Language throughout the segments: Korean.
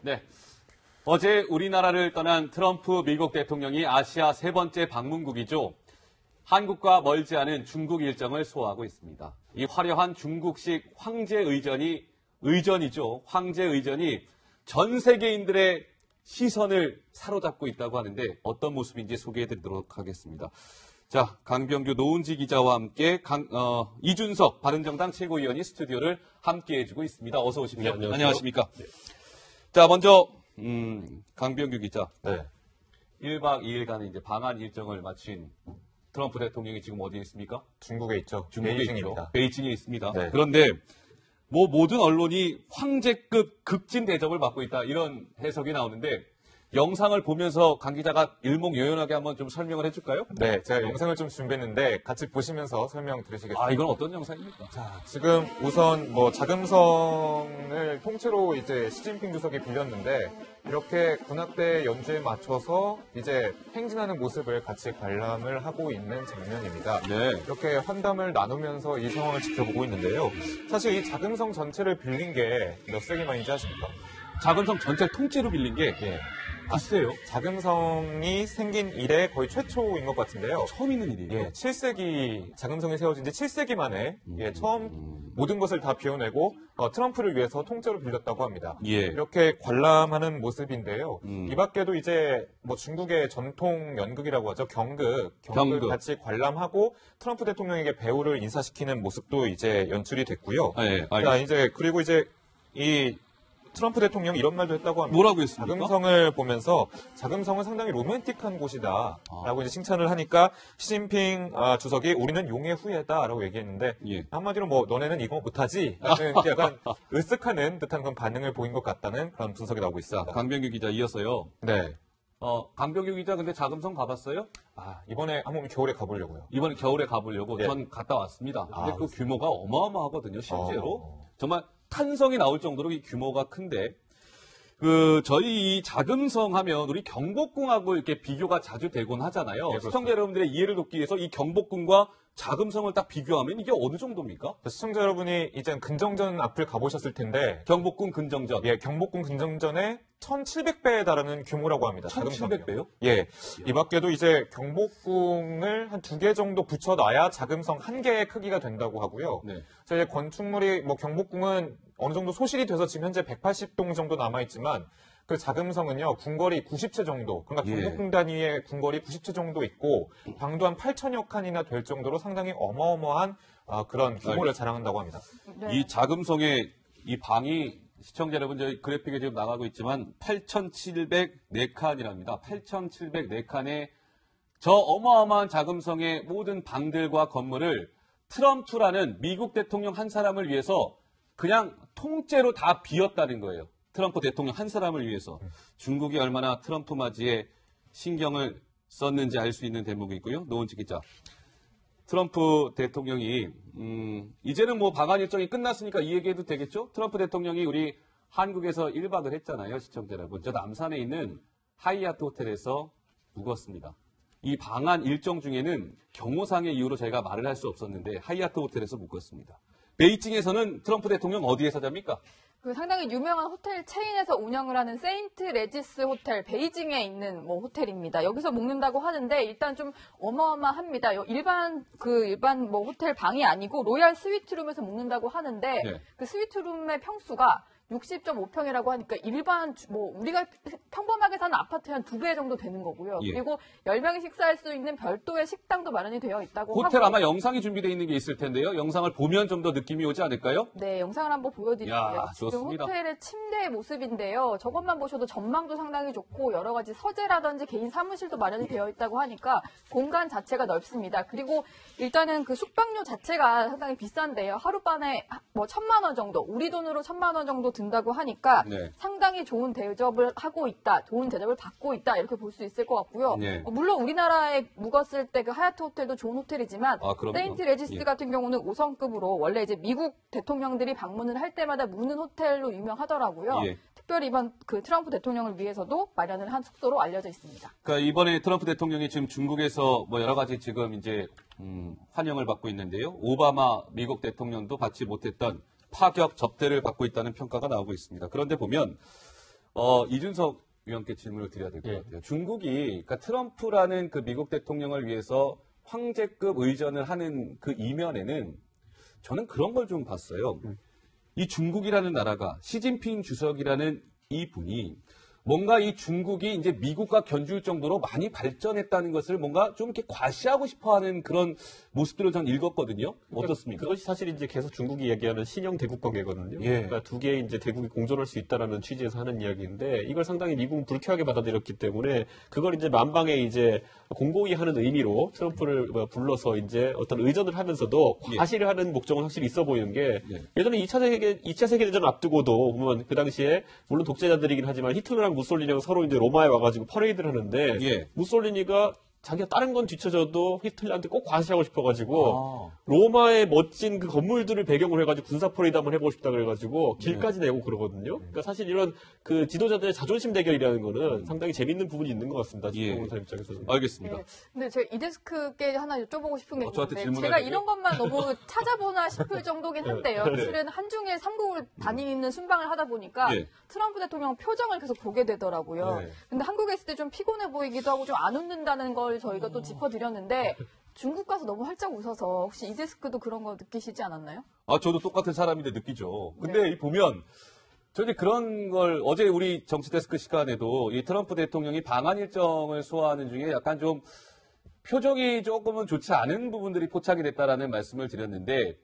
네. 어제 우리나라를 떠난 트럼프 미국 대통령이 아시아 세 번째 방문국이죠. 한국과 멀지 않은 중국 일정을 소화하고 있습니다. 이 화려한 중국식 의전이죠. 황제 의전이 전 세계인들의 시선을 사로잡고 있다고 하는데 어떤 모습인지 소개해드리도록 하겠습니다. 자, 강병규 노은지 기자와 함께 이준석 바른정당 최고위원이 스튜디오를 함께해주고 있습니다. 어서 오십시오. 네, 안녕하십니까. 네. 자, 먼저 강병규 기자. 네. 1박 2일간의 이제 방한 일정을 마친 트럼프 대통령이 지금 어디에 있습니까? 중국에 있죠. 중국에 베이징입니다. 있죠. 베이징에 있습니다. 네. 그런데 모든 언론이 황제급 극진 대접을 받고 있다 이런 해석이 나오는데 영상을 보면서 강 기자가 일목요연하게 한번 좀 설명을 해줄까요? 네, 제가 영상을 좀 준비했는데 같이 보시면서 설명 들으시겠습니다. 이건 어떤 영상입니까? 자, 지금 우선 자금성을 통째로 이제 시진핑 주석이 빌렸는데 이렇게 군악대 연주에 맞춰서 이제 행진하는 모습을 같이 관람을 하고 있는 장면입니다. 네. 이렇게 환담을 나누면서 이 상황을 지켜보고 있는데요. 사실 이 자금성 전체를 빌린 게 몇 세기 만인지 아십니까? 자금성 전체를 통째로 빌린 게 예. 글쎄요. 자금성이 생긴 이래 거의 최초인 것 같은데요. 처음 있는 일이에요. 예, 7세기 자금성이 세워진 지 7세기 만에 처음 모든 것을 다 비워내고 트럼프를 위해서 통째로 빌렸다고 합니다. 예. 이렇게 관람하는 모습인데요. 음. 이 밖에도 이제 중국의 전통 연극이라고 하죠. 경극 같이 관람하고 트럼프 대통령에게 배우를 인사시키는 모습도 이제 연출이 됐고요. 예. 자, 그리고 이제 이 트럼프 대통령이 이런 말도 했다고 합니다. 뭐라고 했습니까? 자금성을 보면서 자금성은 상당히 로맨틱한 곳이다라고 이제 칭찬을 하니까 시진핑 주석이 우리는 용의 후예다라고 얘기했는데 예. 한마디로 너네는 이거 못하지? 라는 약간 으쓱하는 듯한 그런 반응을 보인 것 같다는 그런 분석이 나오고 있습니다. 강병규 기자 이어서요. 네. 강병규 기자 근데 자금성 가봤어요? 이번에 한번 겨울에 가보려고요. 이번에 겨울에 가보려고 네. 전 갔다 왔습니다. 근데 그 규모가 어마어마하거든요, 실제로. 어. 정말 탄성이 나올 정도로 이 규모가 큰데, 저희 이 자금성 하면 우리 경복궁하고 이렇게 비교가 자주 되곤 하잖아요. 네, 시청자 여러분들의 이해를 돕기 위해서 이 경복궁과 자금성을 딱 비교하면 이게 어느 정도입니까? 시청자 여러분이 이제 근정전 앞을 가보셨을 텐데 경복궁 근정전. 예, 경복궁 근정전의 1,700배에 달하는 규모라고 합니다. 1,700배요? 예. 이 밖에도 이제 경복궁을 한 2개 정도 붙여놔야 자금성 1개의 크기가 된다고 하고요. 네. 이제 건축물이 경복궁은 어느 정도 소실이 돼서 지금 현재 180동 정도 남아있지만 그 자금성은요, 궁궐이 90채 정도, 그러니까 예. 경복궁 단위의 궁궐이 90채 정도 있고, 방도 한 8천여 칸이나 될 정도로 상당히 어마어마한 그런 규모를 자랑한다고 합니다. 이 자금성의 이 방이 시청자 여러분, 저희 그래픽에 지금 나가고 있지만 8,704칸이랍니다. 8,704칸의 저 어마어마한 자금성의 모든 방들과 건물을 트럼프라는 미국 대통령 한 사람을 위해서 그냥 통째로 다 비웠다는 거예요. 트럼프 대통령 한 사람을 위해서. 중국이 얼마나 트럼프 맞이에 신경을 썼는지 알 수 있는 대목이 있고요. 노은지 기자. 트럼프 대통령이 이제는 방한 일정이 끝났으니까 이 얘기해도 되겠죠? 트럼프 대통령이 우리 한국에서 1박을 했잖아요. 시청자 여러분. 저 남산에 있는 하이아트 호텔에서 묵었습니다. 이 방한 일정 중에는 경호상의 이유로 저희가 말을 할 수 없었는데 하이아트 호텔에서 묵었습니다. 베이징에서는 트럼프 대통령 어디에서 잡니까? 상당히 유명한 호텔 체인에서 운영을 하는 세인트 레지스 호텔, 베이징에 있는 호텔입니다. 여기서 묵는다고 하는데 일단 좀 어마어마합니다. 일반 호텔 방이 아니고 로얄 스위트룸에서 묵는다고 하는데 네. 그 스위트룸의 평수가 60.5평이라고 하니까 일반 우리가 평범하게 사는 아파트의 한 2배 정도 되는 거고요. 예. 그리고 10명이 식사할 수 있는 별도의 식당도 마련이 되어 있다고 호텔 하고. 아마 영상이 준비되어 있는 게 있을 텐데요. 영상을 보면 좀 더 느낌이 오지 않을까요? 네, 영상을 한번 보여드릴게요. 야, 지금 좋습니다. 호텔의 침대의 모습인데요. 저것만 보셔도 전망도 상당히 좋고 여러 가지 서재라든지 개인 사무실도 마련이 되어 있다고 하니까 공간 자체가 넓습니다. 그리고 일단은 그 숙박료 자체가 상당히 비싼데요. 하룻밤에 1,000만 원 정도, 우리 돈으로 1,000만 원 정도 든다고 하니까 네. 상당히 좋은 대접을 하고 있다, 좋은 대접을 받고 있다 이렇게 볼 수 있을 것 같고요. 네. 물론 우리나라에 묵었을 때 그 하얏트 호텔도 좋은 호텔이지만 그럼요. 세인트 레지스 예. 같은 경우는 5성급으로 원래 이제 미국 대통령들이 방문을 할 때마다 묵는 호텔로 유명하더라고요. 예. 특별히 이번 그 트럼프 대통령을 위해서도 마련을 한 숙소로 알려져 있습니다. 그러니까 이번에 트럼프 대통령이 지금 중국에서 여러 가지 지금 이제 환영을 받고 있는데요. 오바마 미국 대통령도 받지 못했던 파격 접대를 받고 있다는 평가가 나오고 있습니다. 그런데 보면 이준석 위원께 질문을 드려야 될 것 예. 같아요. 중국이, 그러니까 트럼프라는 그 미국 대통령을 위해서 황제급 의전을 하는 그 이면에는 저는 그런 걸 좀 봤어요. 이 중국이라는 나라가 시진핑 주석이라는 이 분이 뭔가 이 중국이 이제 미국과 견줄 정도로 많이 발전했다는 것을 뭔가 좀 이렇게 과시하고 싶어 하는 그런 모습들을 전 읽었거든요. 어떻습니까? 그것이 사실 이제 계속 중국이 얘기하는 신형 대국 관계거든요. 예. 그러니까 두 개의 이제 대국이 공존할 수 있다라는 취지에서 하는 이야기인데 이걸 상당히 미국은 불쾌하게 받아들였기 때문에 그걸 이제 만방에 이제 공고히 하는 의미로 트럼프를 불러서 이제 어떤 의전을 하면서도 예. 과시를 하는 목적은 확실히 있어 보이는 게 예. 예전에 2차 세계대전 앞두고도 보면 그 당시에 물론 독재자들이긴 하지만 히틀러랑 무솔리니랑 서로 이제 로마에 와가지고 퍼레이드를 하는데 예. 무솔리니가 자기가 다른 건 뒤쳐져도 히틀러한테 꼭 과시하고 싶어가지고 아. 로마의 멋진 그 건물들을 배경으로 해가지고 군사 퍼레이드 한번 해보고 싶다 그래가지고 길까지 내고 그러거든요. 그러니까 사실 이런 그 지도자들의 자존심 대결이라는 거는 상당히 재밌는 부분이 있는 것 같습니다. 예. 지금 사람 입장에서는. 알겠습니다. 네. 근데 제가 이데스크께 하나 여쭤보고 싶은 게 저한테 있는데 질문을 제가 해도 이런 것만 너무 찾아보나 싶을 정도긴 한데요. 네. 실은 한중일 삼국을 다니는 순방을 하다 보니까 예. 트럼프 대통령 표정을 계속 보게 되더라고요. 네. 근데 한국에 있을 때 좀 피곤해 보이기도 하고 좀 안 웃는다는 걸 저희가 또 짚어드렸는데 중국 가서 너무 활짝 웃어서 혹시 이데스크도 그런 거 느끼시지 않았나요? 저도 똑같은 사람인데 느끼죠. 근데 이 보면, 저희 그런 걸, 어제 우리 정치데스크 시간에도 이 트럼프 대통령이 방한 일정을 소화하는 중에 약간 좀 표정이 조금은 좋지 않은 부분들이 포착이 됐다라는 말씀을 드렸는데,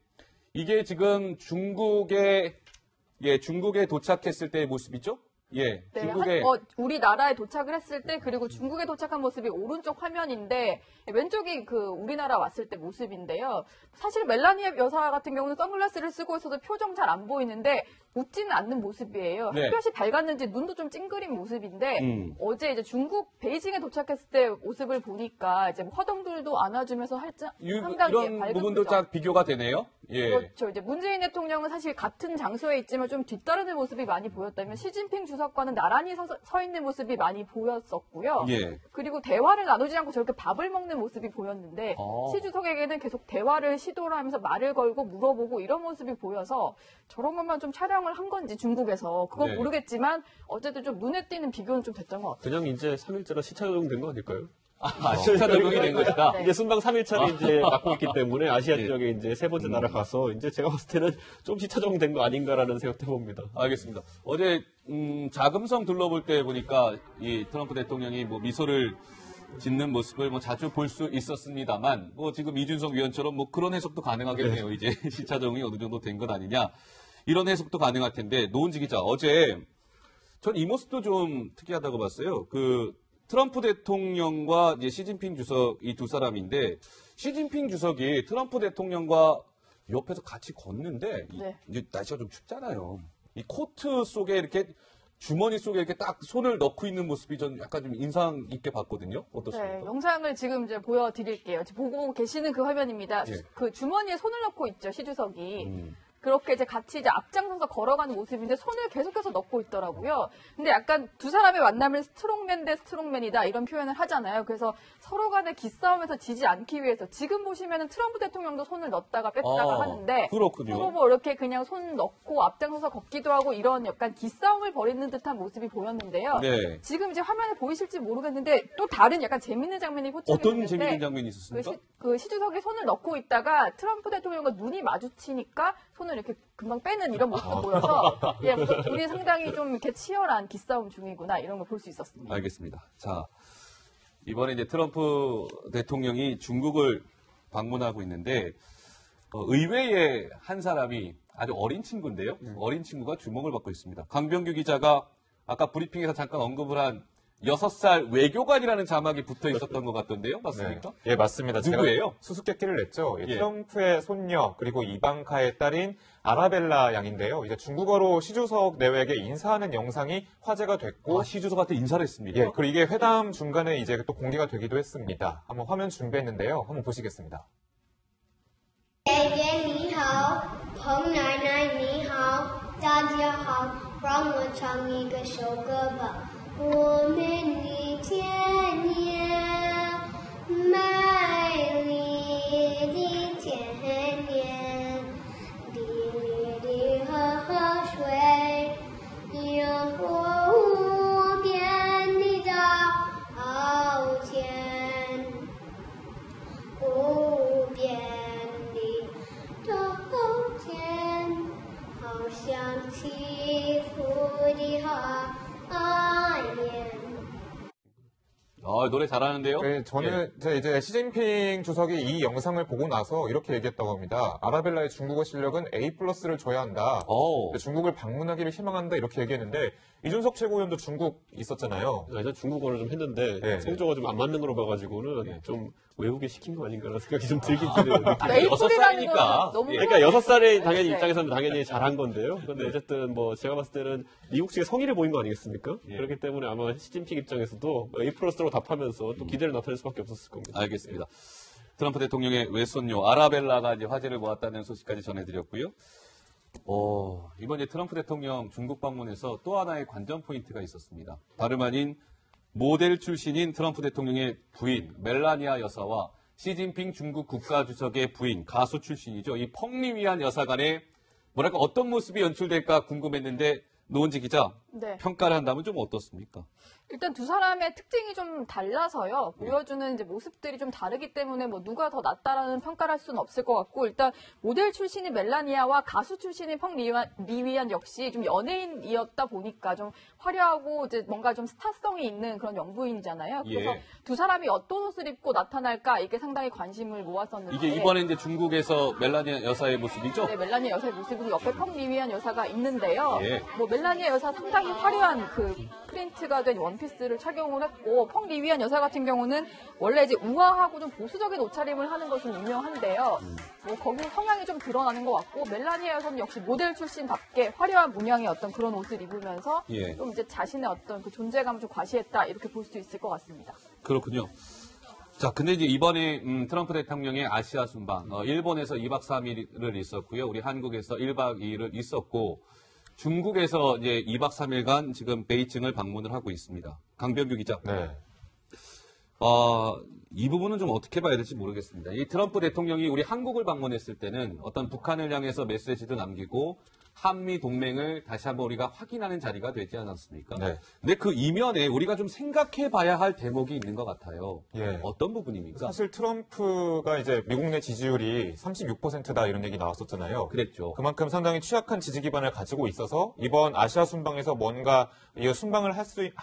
이게 지금 중국에 도착했을 때의 모습이죠? 예, 네, 중국에. 우리나라에 도착을 했을 때 그리고 중국에 도착한 모습이 오른쪽 화면인데 왼쪽이 그 우리나라 왔을 때 모습인데요. 사실 멜라니아 여사 같은 경우는 선글라스를 쓰고 있어도 표정 잘 안 보이는데 웃지는 않는 모습이에요. 네. 햇볕이 밝았는지 눈도 좀 찡그린 모습인데 어제 이제 중국 베이징에 도착했을 때 모습을 보니까 이제 뭐 허둥들도 안아주면서 상당히 이런 밝은 부분도 표정. 딱 비교가 되네요. 예. 그렇죠. 이제 문재인 대통령은 사실 같은 장소에 있지만 좀 뒤따르는 모습이 많이 보였다면 시진핑 주석과는 나란히 서 있는 모습이 많이 보였었고요. 예. 그리고 대화를 나누지 않고 저렇게 밥을 먹는 모습이 보였는데 시 주석에게는 계속 대화를 시도를 하면서 말을 걸고 물어보고 이런 모습이 보여서 저런 것만 좀 촬영을 한 건지 중국에서 그건 네. 모르겠지만 어쨌든 좀 눈에 띄는 비교는 좀 됐던 것 같아요. 그냥 이제 3일째라 시차 적용된 거 아닐까요? 시차 적용이 된 것이다. 네. 이제 순방 3일차를 이제 맡고 있기 때문에 아시아 예. 지역에 이제 세 번째 나라 가서 이제 제가 봤을 때는 좀 시차 적용된 거 아닌가라는 생각도 해봅니다. 알겠습니다. 어제 자금성 둘러볼 때 보니까 이 트럼프 대통령이 뭐 미소를 짓는 모습을 뭐 자주 볼 수 있었습니다만 뭐 지금 이준석 위원처럼 뭐 그런 해석도 가능하겠네요. 이제 시차 적용이 어느 정도 된 것 아니냐 이런 해석도 가능할 텐데 노은지 기자 어제 전 이 모습도 좀 특이하다고 봤어요. 그 트럼프 대통령과 이제 시진핑 주석 이 두 사람인데 시진핑 주석이 트럼프 대통령과 옆에서 같이 걷는데 네. 이제 날씨가 좀 춥잖아요. 이 코트 속에 이렇게 주머니 속에 이렇게 딱 손을 넣고 있는 모습이 전 약간 좀 인상 깊게 봤거든요. 어떻습니까? 네, 영상을 지금 이제 보여드릴게요. 지금 보고 계시는 그 화면입니다. 예. 그 주머니에 손을 넣고 있죠, 시 주석이. 그렇게 이제 같이 이제 앞장서서 걸어가는 모습인데 손을 계속해서 넣고 있더라고요. 근데 약간 두 사람의 만남을 스트롱맨 대 스트롱맨이다 이런 표현을 하잖아요. 그래서 서로 간에 기싸움에서 지지 않기 위해서 지금 보시면은 트럼프 대통령도 손을 넣었다가 뺐다가 하는데 그렇군요. 서로 뭐 이렇게 그냥 손 넣고 앞장서서 걷기도 하고 이런 약간 기싸움을 벌이는 듯한 모습이 보였는데요. 네. 지금 이제 화면에 보이실지 모르겠는데 또 다른 약간 재밌는 장면이 포착이 어떤 됐는데 재미있는 장면이 있었습니까? 그 시주석이 손을 넣고 있다가 트럼프 대통령과 눈이 마주치니까 손을 이렇게 금방 빼는 이런 모습도 보여서 예, 둘이 상당히 좀 이렇게 치열한 기싸움 중이구나 이런 걸 볼 수 있었습니다. 알겠습니다. 자, 이번에 이제 트럼프 대통령이 중국을 방문하고 있는데 의회에 한 사람이 아주 어린 친구인데요. 어린 친구가 주목을 받고 있습니다. 강병규 기자가 아까 브리핑에서 잠깐 언급을 한 6살 외교관이라는 자막이 붙어 있었던 것 같던데요. 맞습니까? 네. 예, 맞습니다. 누구예요? 제가 수수께끼를 냈죠. 이 예. 트럼프의 손녀 그리고 이방카의 딸인 아라벨라 양인데요. 이제 중국어로 시주석 내외에게 인사하는 영상이 화제가 됐고 시 주석한테 인사를 했습니다. 예, 그리고 이게 회담 중간에 이제 또 공개가 되기도 했습니다. 한번 화면 준비했는데요. 한번 보시겠습니다. 爷爷你好，彭奶奶你好，大家好，让我唱一个首歌吧。我们一天天美丽的天年，滴滴的河水流过。 노래 잘하는데요? 네, 저는 이제 시진핑 주석이 이 영상을 보고 나서 이렇게 얘기했다고 합니다. 아라벨라의 중국어 실력은 A+를 줘야 한다. 중국을 방문하기를 희망한다. 이렇게 얘기했는데 이준석 최고위원도 중국 있었잖아요. 예전 중국어를 좀 했는데 네. 성조가 좀 안 맞는 걸로 봐가지고는 좀 외우게 시킨 거 아닌가라는 생각이 좀 들긴 드네요. 메이플이라는 건 너무 그러니까 6살의 당연히 네. 입장에서는 당연히 잘한 건데요. 그런데 어쨌든 뭐 제가 봤을 때는 미국 측의 성의를 보인 거 아니겠습니까? 그렇기 때문에 아마 시진핑 입장에서도 A+로 답하면서 또 기대를 나타낼 수밖에 없었을 겁니다. 알겠습니다. 트럼프 대통령의 외손녀 아라벨라가 이제 화제를 모았다는 소식까지 전해드렸고요. 이번에 트럼프 대통령 중국 방문에서 또 하나의 관전 포인트가 있었습니다. 다름 아닌 모델 출신인 트럼프 대통령의 부인 멜라니아 여사와 시진핑 중국 국가주석의 부인 가수 출신이죠. 이 펑리위안 여사 간에 뭐랄까 어떤 모습이 연출될까 궁금했는데 노은지 기자 네. 평가를 한다면 좀 어떻습니까? 일단 두 사람의 특징이 좀 달라서요. 보여주는 이제 모습들이 좀 다르기 때문에 뭐 누가 더 낫다라는 평가를 할 수는 없을 것 같고 일단 모델 출신인 멜라니아와 가수 출신인 리위안 역시 좀 연예인이었다 보니까 좀 화려하고 이제 뭔가 좀 스타성이 있는 그런 영부인이잖아요. 그래서 두 사람이 어떤 옷을 입고 나타날까 이게 상당히 관심을 모았었는데 이게 이번에 이제 중국에서 멜라니아 여사의 모습이죠? 네, 멜라니아 여사의 모습이고 옆에 리위안 여사가 있는데요. 예. 뭐 멜라니아 여사 상당히 화려한 그 프린트가 된 원피스를 착용을 했고 리위안 여사 같은 경우는 원래 이제 우아하고 좀 보수적인 옷차림을 하는 것으로 유명한데요. 뭐 거기 성향이 좀 드러나는 것 같고 멜라니아 여사는 역시 모델 출신답게 화려한 문양의 어떤 그런 옷을 입으면서 예. 좀 이제 자신의 어떤 그 존재감을 좀 과시했다 이렇게 볼 수 있을 것 같습니다. 그렇군요. 자, 근데 이제 이번에 트럼프 대통령의 아시아 순방, 일본에서 2박 3일을 있었고요. 우리 한국에서 1박 2일을 있었고, 중국에서 이제 2박 3일간 지금 베이징을 방문을 하고 있습니다. 강병규 기자. 네. 이 부분은 좀 어떻게 봐야 될지 모르겠습니다. 이 트럼프 대통령이 우리 한국을 방문했을 때는 어떤 북한을 향해서 메시지도 남기고 한미 동맹을 다시 한번 우리가 확인하는 자리가 되지 않았습니까? 네. 근데 그 이면에 우리가 좀 생각해 봐야 할 대목이 있는 것 같아요. 예. 어떤 부분입니까? 사실 트럼프가 이제 미국 내 지지율이 36%다 이런 얘기 나왔었잖아요. 그랬죠. 그만큼 상당히 취약한 지지 기반을 가지고 있어서 이번 아시아 순방에서 뭔가 이 순방을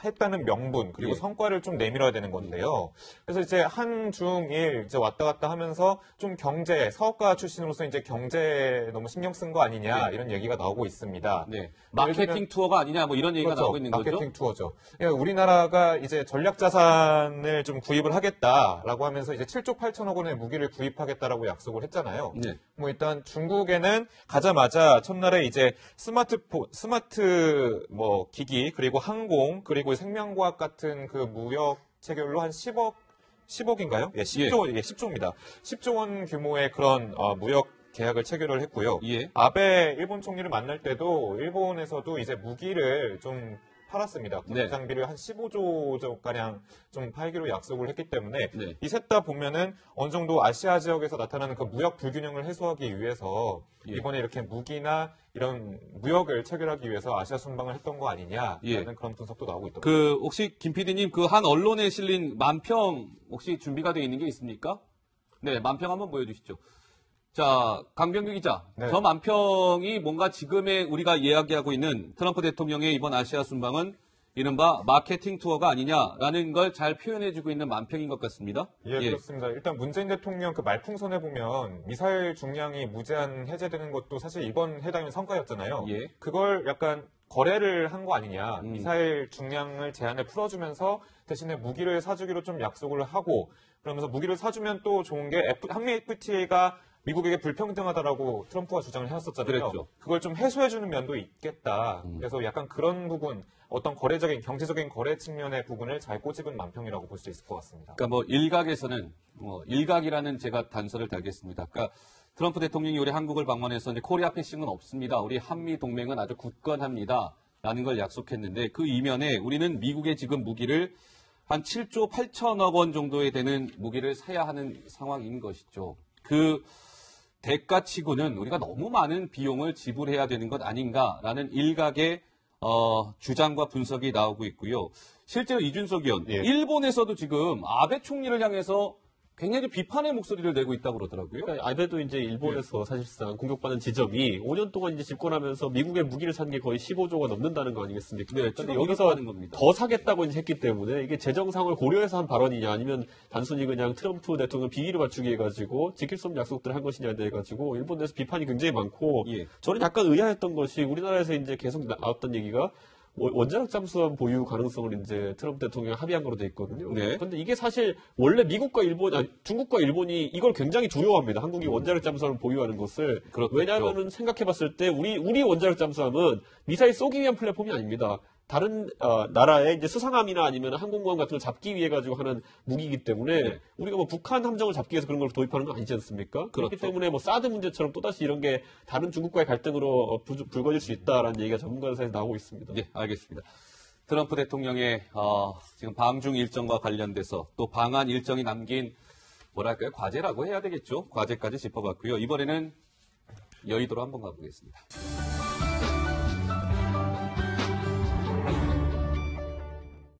했다는 명분 그리고 예. 성과를 좀 내밀어야 되는 건데요. 그래서 이제 한중일 이제 왔다 갔다 하면서 좀 경제 사업가 출신으로서 이제 경제에 너무 신경 쓴 거 아니냐 이런 얘기가 나오고 있습니다. 네. 마케팅 투어가 아니냐 뭐 이런 얘기가 그렇죠. 나오고 있는 거죠. 마케팅 투어죠. 우리나라가 이제 전략 자산을 좀 구입을 하겠다라고 하면서 이제 7조 8천억 원의 무기를 구입하겠다라고 약속을 했잖아요. 네. 뭐 일단 중국에는 가자마자 첫날에 이제 스마트 뭐 기기 그리고 항공 그리고 생명과학 같은 그 무역 체결로 한 10억인가요? 예, 10조 이게 10조입니다. 10조 원 규모의 그런 무역 계약을 체결을 했고요. 예. 아베 일본 총리를 만날 때도 일본에서도 이제 무기를 좀 팔았습니다. 군사 네. 장비를 한 15조 가량 좀 팔기로 약속을 했기 때문에 네. 이 셋 다 보면은 어느 정도 아시아 지역에서 나타나는 그 무역 불균형을 해소하기 위해서 예. 이번에 이렇게 무기나 이런 무역을 체결하기 위해서 아시아 순방을 했던 거 아니냐라는 예. 그런 분석도 나오고 있더라고요. 그 혹시 김 PD님 그 한 언론에 실린 만평 혹시 준비가 되어 있는 게 있습니까? 네, 만평 한번 보여주시죠. 자, 강병규 기자. 네. 저 만평이 뭔가 지금의 우리가 이야기하고 있는 트럼프 대통령의 이번 아시아 순방은 이른바 마케팅 투어가 아니냐라는 걸 잘 표현해주고 있는 만평인 것 같습니다. 예, 그렇습니다. 일단 문재인 대통령 그 말풍선에 보면 미사일 중량이 무제한 해제되는 것도 사실 이번 회담의 성과였잖아요. 예. 그걸 약간 거래를 한 거 아니냐. 미사일 중량을 제한을 풀어주면서 대신에 무기를 사주기로 좀 약속을 하고 그러면서 무기를 사주면 또 좋은 게 한미 FTA가 미국에게 불평등하다라고 트럼프가 주장을 해왔었잖아요. 그랬죠. 그걸 좀 해소해주는 면도 있겠다. 그래서 약간 그런 부분, 어떤 거래적인, 경제적인 거래 측면의 부분을 잘 꼬집은 만평이라고 볼 수 있을 것 같습니다. 그러니까 뭐 일각에서는 일각이라는 제가 단서를 달겠습니다. 그러니까 트럼프 대통령이 우리 한국을 방문해서 이제 코리아 패싱은 없습니다. 우리 한미 동맹은 아주 굳건합니다. 라는 걸 약속했는데 그 이면에 우리는 미국의 지금 무기를 한 7조 8천억 원 정도에 되는 무기를 사야 하는 상황인 것이죠. 그 대가치고는 우리가 너무 많은 비용을 지불해야 되는 것 아닌가라는 일각의 주장과 분석이 나오고 있고요. 실제로 이준석 의원, 예. 일본에서도 지금 아베 총리를 향해서 굉장히 비판의 목소리를 내고 있다고 그러더라고요. 그러니까 아베도 이제 일본에서 사실상 공격받는 지점이 5년 동안 이제 집권하면서 미국의 무기를 산 게 거의 15조가 넘는다는 거 아니겠습니까? 네, 근데 추가 여기서 하는 겁니다. 더 사겠다고 이제 했기 때문에 이게 재정 상황을 고려해서 한 발언이냐 아니면 단순히 그냥 트럼프 대통령 비위를 맞추기 해가지고 지킬 수 없는 약속들을 한 것이냐에 대해 가지고 일본 내에서 비판이 굉장히 많고 예. 저는 약간 의아했던 것이 우리나라에서 이제 계속 나왔던 얘기가 원자력 잠수함 보유 가능성을 이제 트럼프 대통령이 합의한 거로 돼 있거든요. 네. 근데 이게 사실 원래 미국과 일본, 아니, 중국과 일본이 이걸 굉장히 두려워합니다. 한국이 원자력 잠수함을 보유하는 것을. 그렇겠죠. 왜냐하면은 생각해봤을 때 우리 원자력 잠수함은 미사일 쏘기 위한 플랫폼이 아닙니다. 다른 나라의 이제 수상함이나 아니면 항공모함 같은 걸 잡기 위해 가지고 하는 무기이기 때문에 네. 우리가 뭐 북한 함정을 잡기 위해서 그런 걸 도입하는 건 아니지 않습니까? 그렇기 그렇죠. 때문에 뭐 사드 문제처럼 또다시 이런 게 다른 중국과의 갈등으로 불거질 수 있다라는 얘기가 전문가 사이에서 나오고 있습니다. 네, 알겠습니다. 트럼프 대통령의 지금 방중 일정과 관련돼서 또 방한 일정이 남긴 뭐랄까요? 과제라고 해야 되겠죠. 과제까지 짚어봤고요. 이번에는 여의도로 한번 가보겠습니다.